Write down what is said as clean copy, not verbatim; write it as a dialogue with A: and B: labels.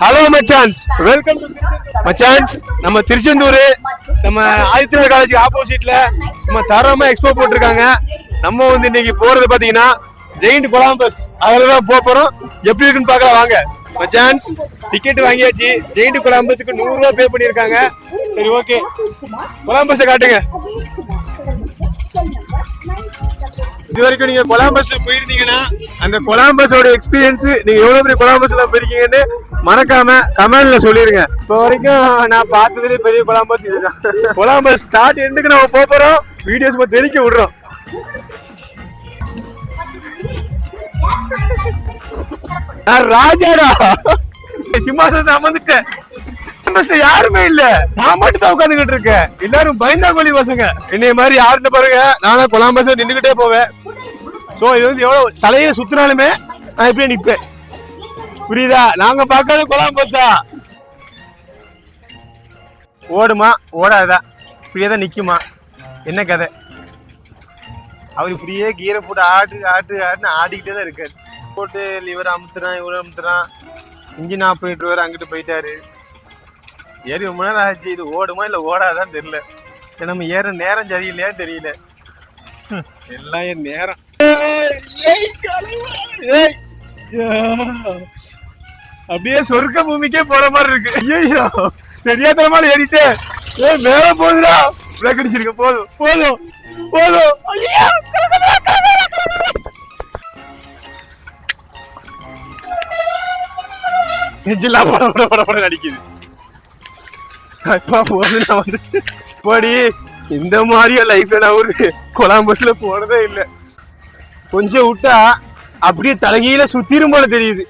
A: Hello மச்சான்ஸ், welcome to Machans. நம்ம திருச்செந்தூர் நம்ம ஆதித்யநாத் காலேஜ் ஆப்போசிட்ல நம்ம தரமா எக்ஸ்போ போட்டிருக்காங்க. நம்ம வந்து இன்னைக்கு போறது பாத்தீங்கன்னா ஜெயிண்ட் கொலம்பஸ். அதுலதான் போறோம். எப்படி இருக்குன்னு பார்க்கலாம் வாங்க மச்சான்ஸ். டிக்கெட் வாங்கியாச்சு. ஜெயிண்ட் கொலம்பஸுக்கு 100 ரூபாய் பே பண்ணிருக்காங்க. சரி, ஓகே, கொலம்பஸை காட்டுங்க. இது வரைக்கும் நீங்க கொலம்பஸ்ல போயிருந்தீங்கன்னா அந்த கொலம்பஸோட எக்ஸ்பீரியன்ஸ், நீங்க எவ்வளவு பெரிய கொலம்பஸ்ல போயிருக்கீங்கன்னு மறக்காம கமெண்ட்ல சொல்லிருங்க. இப்போ வரைக்கும் நான் பார்த்ததுலேயே பெரிய கொலம்பஸ் இதுதான். கொலம்பஸ் ஸ்டார்ட் எண்டுக்கு நம்ம போறோம். வீடியோஸ் தெரிக்க விடுறோம். ராஜாடா சிம்மாசனத்தை அமர்ந்துட்டேன். யாருமே இல்ல, நான் மட்டும் தான் உட்காந்துக்கிட்டு இருக்கேன். எல்லாரும் பயந்தா கோழி பசங்க. என்னைய மாதிரி யாருன்னு பாருங்க, நானும் கொலம்பஸ் நின்றுகிட்டே போவேன். சோ இது வந்து எவ்வளவு தலையில சுத்தினாலுமே நான் இப்படியே நிப்பேன். புரியுதா? நாங்க பார்க்காத கொலம்பஸா ஓடுமா ஓடாதா, இப்படியேதான் நிக்குமா, என்ன கதை? அவர் இப்படியே கீரை போட்டு ஆட்டுன்னு ஆடிக்கிட்டே தான் இருக்காரு. போட்டு லிவர் அமுத்துறான், இவரு அமுத்துறான். இன்ஜின் ஆப்ரேட்டர் அங்கிட்டு போயிட்டாரு. ஏறி ரொம்ப நேரம் ஆச்சு. இது ஓடுமா இல்லை ஓடாதான் தெரியல. நம்ம ஏற நேரம் சரியில்லையான்னு தெரியல. எல்லாம் என் நேரம். அப்படியே சொர்க்க பூமிக்கே போற மாதிரி இருக்கு. ஐயோ, தெரியாதனமால ஏறிட்டு மேல போதுடா. பிரேக் அடிச்சிருக்க. போதும் போதும் போதும். நெஞ்செல்லாம் பட அடிக்குது. போடி, இந்த மாதிரியா லைஃப்ல நான் ஒரு கொலம்பஸ்ல போனதே இல்லை. கொஞ்சம் விட்டா அப்படியே தலைகீழ சுத்திரும் போல தெரியுது.